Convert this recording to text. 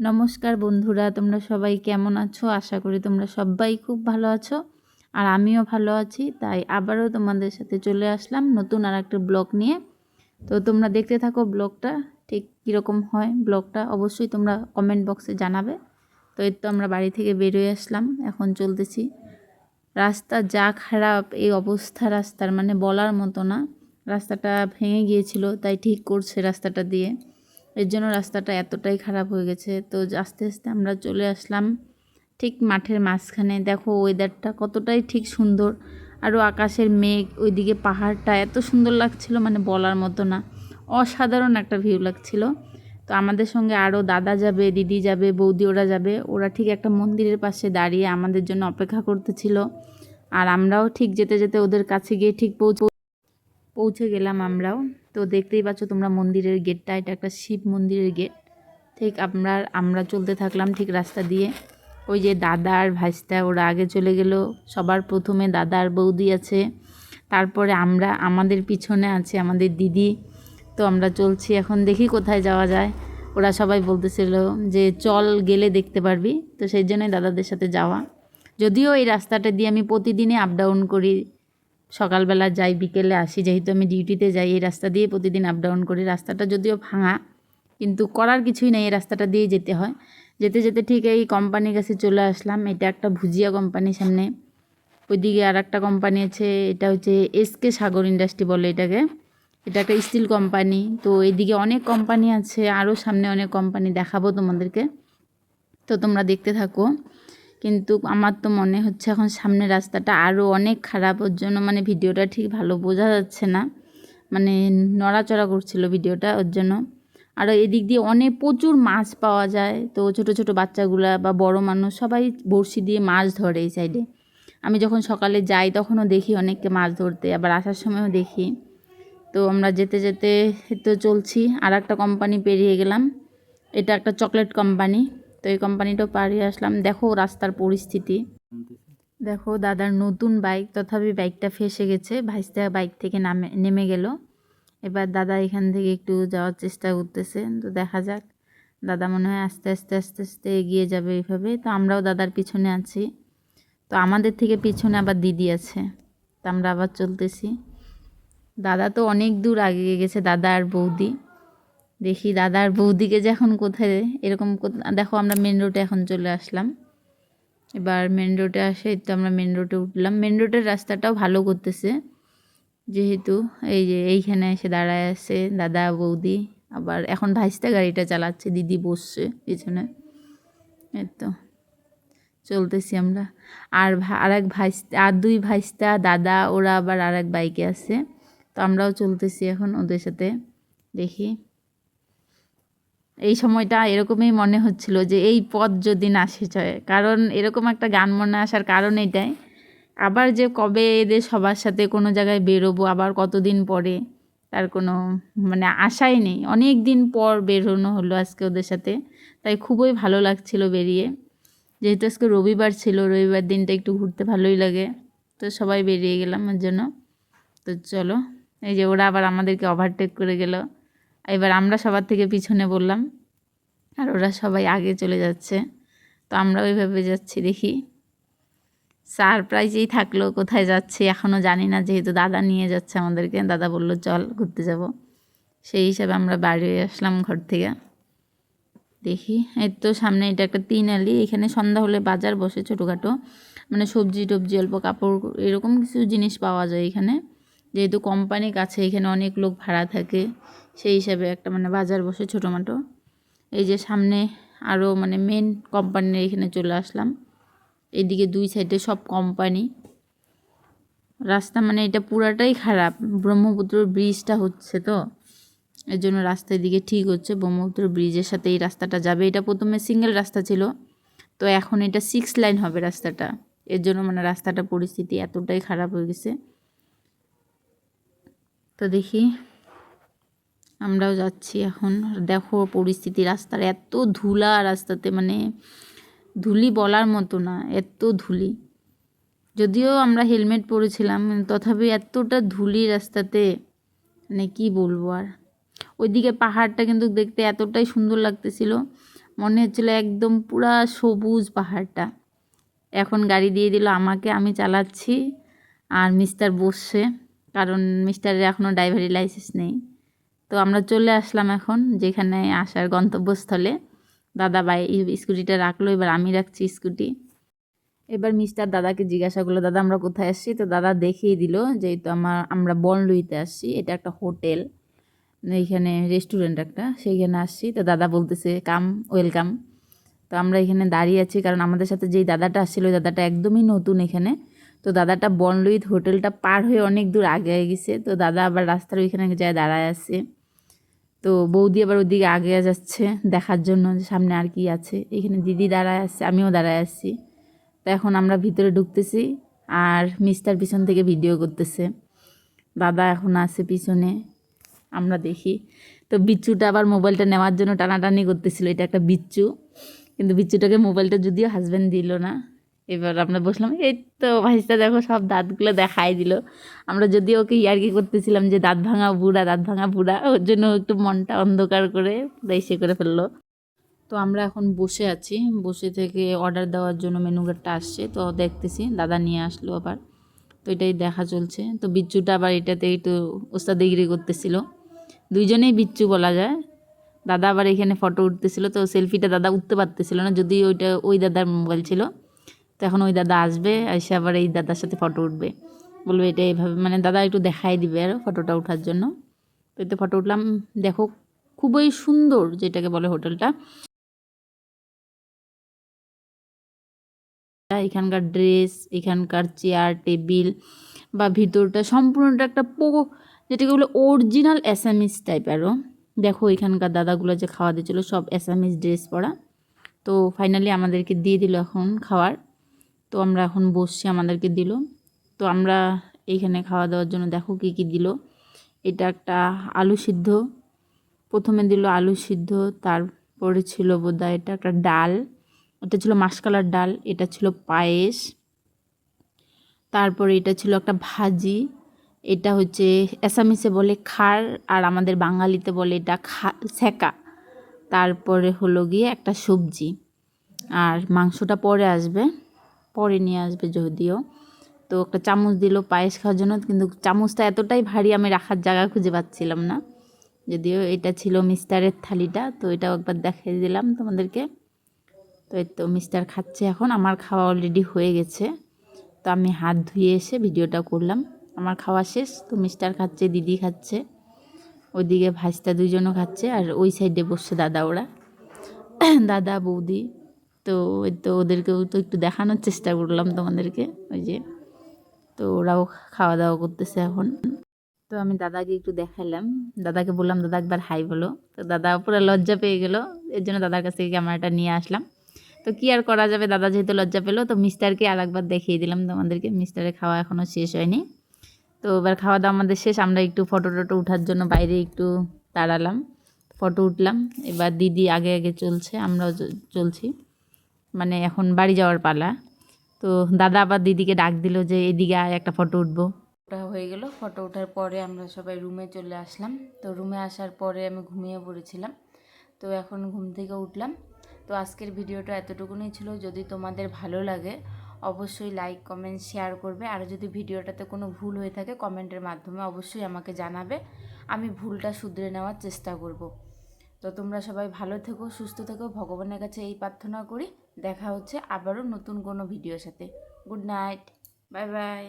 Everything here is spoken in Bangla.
নমস্কার বন্ধুরা, তোমরা সবাই কেমন আছো? আশা করি তোমরা সবাই খুব ভালো আছো আর আমিও ভালো আছি। তাই আবারও তোমাদের সাথে চলে আসলাম নতুন আর একটা ব্লগ নিয়ে। তো তোমরা দেখতে থাকো ব্লগটা, ঠিক কীরকম হয় ব্লগটা অবশ্যই তোমরা কমেন্ট বক্সে জানাবে। তো এই তো আমরা বাড়ি থেকে বেরোয় আসলাম, এখন চলতেছি। রাস্তা যা খারাপ, এই অবস্থা রাস্তার মানে বলার মতো না। রাস্তাটা ভেঙে গিয়েছিল, তাই ঠিক করছে রাস্তাটা দিয়ে, এর জন্য রাস্তাটা এতটাই খারাপ হয়ে গেছে। তো আস্তে আস্তে আমরা চলে আসলাম ঠিক মাঠের মাঝখানে। দেখো ওয়েদারটা কতটাই ঠিক সুন্দর, আরও আকাশের মেঘ, ওইদিকে পাহাড়টা এত সুন্দর লাগছিল, মানে বলার মতো না, অসাধারণ একটা ভিউ লাগছিল। তো আমাদের সঙ্গে আরও দাদা যাবে, দিদি যাবে, বৌদি ওরা যাবে। ওরা ঠিক একটা মন্দিরের পাশে দাঁড়িয়ে আমাদের জন্য অপেক্ষা করতেছিল। আর আমরাও ঠিক যেতে যেতে ওদের কাছে গিয়ে ঠিক পৌঁছে গেলাম আমরাও। তো দেখতেই পাচ্ছ তোমরা মন্দিরের গেটটা, এটা একটা শিব মন্দিরের গেট। ঠিক আমরা চলতে থাকলাম ঠিক রাস্তা দিয়ে। ওই যে দাদা আর ভাইস্তা ওরা আগে চলে গেল, সবার প্রথমে দাদা আর বৌদি আছে, তারপরে আমাদের পিছনে আছে আমাদের দিদি। তো আমরা চলছি এখন, দেখি কোথায় যাওয়া যায়। ওরা সবাই বলতেছিল যে চল, গেলে দেখতে পারবি। তো সেই জন্যই দাদাদের সাথে যাওয়া। যদিও এই রাস্তাটা দিয়ে আমি প্রতিদিনই আপ ডাউন করি, সকালবেলা যাই, বিকেলে আসি, যেহেতু আমি ডিউটিতে যাই এই রাস্তা দিয়ে প্রতিদিন আপ ডাউন করি। রাস্তাটা যদিও ভাঙা, কিন্তু করার কিছুই নেই, এই রাস্তাটা দিয়েই যেতে হয়। যেতে যেতে ঠিক এই কোম্পানির কাছে চলে আসলাম। এটা একটা ভুজিয়া কোম্পানির সামনে। ওইদিকে আর একটা কোম্পানি আছে, এটা হচ্ছে এসকে সাগর ইন্ডাস্ট্রি বলে এটাকে। এটা একটা স্টিল কোম্পানি। তো এইদিকে অনেক কোম্পানি আছে, আরও সামনে অনেক কোম্পানি দেখাবো তোমাদেরকে। তো তোমরা দেখতে থাকো। কিন্তু আমার তো মনে হচ্ছে এখন সামনে রাস্তাটা আরও অনেক খারাপ, ওর জন্য মানে ভিডিওটা ঠিক ভালো বোঝা যাচ্ছে না, মানে নড়াচড়া করছিল ভিডিওটা, ওর জন্য। আর এদিক দিয়ে অনেক প্রচুর মাছ পাওয়া যায়। তো ছোট ছোট বাচ্চাগুলা বা বড় মানুষ সবাই বড়শি দিয়ে মাছ ধরে এই সাইডে। আমি যখন সকালে যাই তখনও দেখি অনেককে মাছ ধরতে, আবার আসার সময়ও দেখি। তো আমরা যেতে যেতে তো চলছি, আর একটা কোম্পানি পেরিয়ে গেলাম। এটা একটা চকলেট কোম্পানি। তো এই কোম্পানিটাও পাড়িয়ে আসলাম। দেখো রাস্তার পরিস্থিতি, দেখো দাদার নতুন বাইক, তথাপি বাইকটা ফেসে গেছে। ভাইস্তা বাইক থেকে নেমে গেল। এবার দাদা এখান থেকে একটু যাওয়ার চেষ্টা করতেছে। তো দেখা যাক, দাদা মনে হয় আস্তে আস্তে আস্তে আস্তে এগিয়ে যাবে এইভাবে। তো আমরাও দাদার পিছনে আছি। তো আমাদের থেকে পিছনে আবার দিদি আছে। তো আমরা আবার চলতেছি। দাদা তো অনেক দূর এগিয়ে গেছে, দাদা আর বৌদি। দেখি দাদা আর বৌদিকে যে এখন কোথায়, এরকম দেখো আমরা মেন রোডে এখন চলে আসলাম। এবার মেন রোডে আসে, তো আমরা মেন রোডে উঠলাম। মেন রোডের রাস্তাটাও ভালো করতেছে, যেহেতু এই যে এইখানে এসে দাঁড়ায় আছে দাদা বৌদি। আবার এখন ভাইস্তা গাড়িটা চালাচ্ছে, দিদি বসছে পিছনে। এই তো চলতেছি আমরা। আর দুই ভাইস্তা দাদা ওরা আবার আর এক বাইকে আছে। তো আমরাও চলতেছি এখন ওদের সাথে। দেখি, এই সময়টা এরকমই মনে হচ্ছিল যে এই পথ যদি না শেষ হয়, কারণ এরকম একটা গান মনে আসার কারণ এটাই। আবার যে কবে এদের সবার সাথে কোনো জায়গায় বেরোবো, আবার কতদিন পরে, তার কোনো মানে আশাই নেই। অনেক দিন পর বেরোনো হলো আজকে ওদের সাথে, তাই খুবই ভালো লাগছিল বেরিয়ে। যেহেতু আজকে রবিবার ছিল, রবিবার দিনটা একটু ঘুরতে ভালোই লাগে। তো সবাই বেরিয়ে গেলাম ওর জন্য। তো চলো, এই যে ওরা আবার আমাদেরকে ওভারটেক করে গেল। এবার আমরা সবার থেকে পিছনে বললাম, আর ওরা সবাই আগে চলে যাচ্ছে। তো আমরা ওইভাবে যাচ্ছি। দেখি, সারপ্রাইজেই থাকলো কোথায় যাচ্ছি এখনও জানি না, যেহেতু দাদা নিয়ে যাচ্ছে আমাদেরকে। দাদা বললো চল ঘুরতে যাব, সেই হিসাবে আমরা বাড়ি আসলাম ঘর থেকে। দেখি, এই তো সামনে এটা একটা 3 আলি। এখানে সন্ধ্যা হলে বাজার বসে ছোটোখাটো, মানে সবজি টবজি, অল্প কাপড়, এরকম কিছু জিনিস পাওয়া যায় এখানে। যেহেতু কোম্পানির কাছে এখানে অনেক লোক ভাড়া থাকে, সেই হিসাবে একটা মানে বাজার বসে ছোটোমাটো। এই যে সামনে আরও মানে মেন কোম্পানির এখানে চলে আসলাম। এইদিকে দুই সাইডে সব কোম্পানি। রাস্তা মানে এটা পুরাটাই খারাপ, ব্রহ্মপুত্র ব্রিজটা হচ্ছে, তো এর জন্য রাস্তার দিকে ঠিক হচ্ছে। ব্রহ্মপুত্র ব্রিজের সাথে এই রাস্তাটা যাবে। এটা প্রথমে সিঙ্গেল রাস্তা ছিল, তো এখন এটা 6 লাইন হবে রাস্তাটা। এর জন্য মানে রাস্তাটা পরিস্থিতি এতটাই খারাপ হয়ে গেছে। তো দেখি, আমরাও যাচ্ছি এখন। দেখো পরিস্থিতি, রাস্তার এত ধুলা রাস্তাতে, মানে ধুলি বলার মতো না, এত ধুলি। যদিও আমরা হেলমেট পরেছিলাম, তথাপি এতটা ধুলি রাস্তাতে, মানে কি বলবো আর। ওইদিকে পাহাড়টা কিন্তু দেখতে এতটাই সুন্দর লাগতেছিল, মনে হচ্ছিল একদম পুরা সবুজ পাহাড়টা। এখন গাড়ি দিয়ে দিল আমাকে, আমি চালাচ্ছি আর মিস্টার বসছে, কারণ মিস্টারের এখনও ড্রাইভারি লাইসেন্স নেই। তো আমরা চলে আসলাম এখন যেখানে আসার গন্তব্যস্থলে। দাদা স্কুটিটা রাখলো, এবার আমি রাখছি স্কুটি। এবার মিস্টার দাদাকে জিজ্ঞাসা করলো, দাদা আমরা কোথায় আসছি? তো দাদা দেখিয়ে দিল যেহেতু আমরা বনলুইতে আসছি, এটা একটা হোটেল, এইখানে রেস্টুরেন্ট একটা, সেইখানে আসছি। তো দাদা বলতেছে কাম, ওয়েলকাম। তো আমরা এখানে দাঁড়িয়ে আছি, কারণ আমাদের সাথে যেই দাদাটা আসছিল ওই দাদাটা একদমই নতুন এখানে। তো দাদাটা বনলুইত হোটেলটা পার হয়ে অনেক দূর আগে গেছে। তো দাদা আবার রাস্তার ওইখানে যায় দাঁড়ায় আছে। তো বৌদি আবার ওদিকে আগে যাচ্ছে দেখার জন্য যে সামনে আর কি আছে। এখানে দিদি দাঁড়ায় আছে, আমিও দাঁড়ায় আছি। তো এখন আমরা ভিতরে ঢুকতেছি আর মিস্টার পিছন থেকে ভিডিও করতেছে। দাদা এখন আছে পিছনে, আমরা দেখি। তো বিচ্ছুটা আবার মোবাইলটা নেওয়ার জন্য টানাটানি করতেছিল, এটা একটা বিচ্ছু, কিন্তু বিচ্ছুটাকে মোবাইলটা যদিও হাজব্যান্ড দিল না। এবার আমরা বসলাম, এই তো ভাইসটা দেখো সব দাঁতগুলো দেখাই দিল। আমরা যদিও ওকে ইয়ার্কি করতেছিলাম যে দাঁত ভাঙা বুড়া, দাঁত ভাঙা বুড়া, ওর জন্য একটু মনটা অন্ধকার করে ইসে করে ফেললো। তো আমরা এখন বসে আছি, বসে থেকে অর্ডার দেওয়ার জন্য মেনু কার্ডটা আসছে, তো দেখতেছি দাদা নিয়ে আসলো আবার। তো এটাই দেখা চলছে। তো বিচ্ছুটা আবার এটাতে একটু ওস্তাদিগিরি করতেছিল, দুইজনেই বিচ্ছু বলা যায়। দাদা আবার এখানে ফটো উঠতেছিল, তো সেলফিটা দাদা উঠতে পারতেছিল না, যদি ওই দাদার মোবাইল ছিল। তো এখন ওই দাদা আসবে, এসে আবার এই দাদার সাথে ফটো উঠবে, বলবে এটা এইভাবে, মানে দাদা একটু দেখাই দিবে আরও ফটোটা ওঠার জন্য। তো এতে ফটো উঠলাম। দেখো খুবই সুন্দর যেটাকে বলে হোটেলটা। এখানকার ড্রেস, এখানকার চেয়ার টেবিল বা ভিতরটা সম্পূর্ণটা একটা যেটাকে বলে অরিজিনাল অ্যাসামিস টাইপেরও। দেখো এখানকার দাদাগুলো যে খাওয়া দিয়েছিল সব অ্যাসামিস ড্রেস পরা। তো ফাইনালি আমাদেরকে দিয়ে দিল এখন খাওয়ার। তো আমরা এখন বসছি, আমাদেরকে দিল। তো আমরা এইখানে খাওয়া দাওয়ার জন্য দেখো কী কী দিল। এটা একটা আলু সিদ্ধ, প্রথমে দিল আলু সিদ্ধ, তারপরে ছিল বোধহয় এটা একটা ডাল, এটা ছিল মাসকালার ডাল, এটা ছিল পায়েস, তারপরে এটা ছিল একটা ভাজি, এটা হচ্ছে অ্যাসামিসে বলে খার আর আমাদের বাঙালিতে বলে এটা ছ্যাঁকা। তারপরে হলো গিয়ে একটা সবজি, আর মাংসটা পরে আসবে, পরে নিয়ে আসবে যদিও। তো একটা চামচ দিল পায়েস খাওয়ার জন্য, কিন্তু চামচটা এতটাই ভারী আমি রাখার জায়গা খুঁজে পাচ্ছিলাম না। যদিও এটা ছিল মিস্টারের থালিটা, তো এটাও একবার দেখিয়ে দিলাম তোমাদেরকে। তো এই তো মিস্টার খাচ্ছে এখন, আমার খাওয়া অলরেডি হয়ে গেছে। তো আমি হাত ধুয়ে এসে ভিডিওটা করলাম। আমার খাওয়া শেষ, তো মিস্টার খাচ্ছে, দিদি খাচ্ছে, ওইদিকে ভাইস্তা দুইজনও খাচ্ছে, আর ওই সাইডে বসছে দাদা, ওরা দাদা বৌদি। তো ওই তো ওদেরকেও তো একটু দেখানোর চেষ্টা করলাম তোমাদেরকে, ওই যে। তো ওরাও খাওয়া দাওয়া করতেছে এখন। তো আমি দাদাকে একটু দেখালাম, দাদাকে বললাম দাদা একবার হাই বলো। তো দাদা পুরো লজ্জা পেয়ে গেল, এর জন্য দাদার কাছ থেকে ক্যামেরাটা নিয়ে আসলাম। তো কি আর করা যাবে, দাদা যেহেতু লজ্জা পেলো, তো মিস্টারকে আর একবার দেখিয়ে দিলাম তোমাদেরকে। মিস্টারের খাওয়া এখনও শেষ হয়নি। তো এবার খাওয়া দাওয়া আমাদের শেষ, আমরা একটু ফটো টটো ওঠার জন্য বাইরে একটু দাঁড়ালাম, ফটো উঠলাম। এবার দিদি আগে আগে চলছে, আমরাও চলছি, মানে এখন বাড়ি যাওয়ার পালা। তো দাদা আবার দিদিকে ডাক দিল যে এদিকে আয়, একটা ফটো উঠবো। ওটা হয়ে গেল, ফটো ওঠার পরে আমরা সবাই রুমে চলে আসলাম। তো রুমে আসার পরে আমি ঘুমিয়ে পড়েছিলাম, তো এখন ঘুম থেকে উঠলাম। তো আজকের ভিডিওটা এতটুকুনি ছিল। যদি তোমাদের ভালো লাগে অবশ্যই লাইক কমেন্ট শেয়ার করবে, আর যদি ভিডিওটাতে কোনো ভুল হয়ে থাকে কমেন্টের মাধ্যমে অবশ্যই আমাকে জানাবে, আমি ভুলটা শুধরে নেওয়ার চেষ্টা করব। তো তোমরা সবাই ভালো থেকো, সুস্থ থেকো, ভগবানের কাছে এই প্রার্থনা করি। দেখা হচ্ছে আবারও নতুন কোনো ভিডিওর সাথে। Good night, bye bye.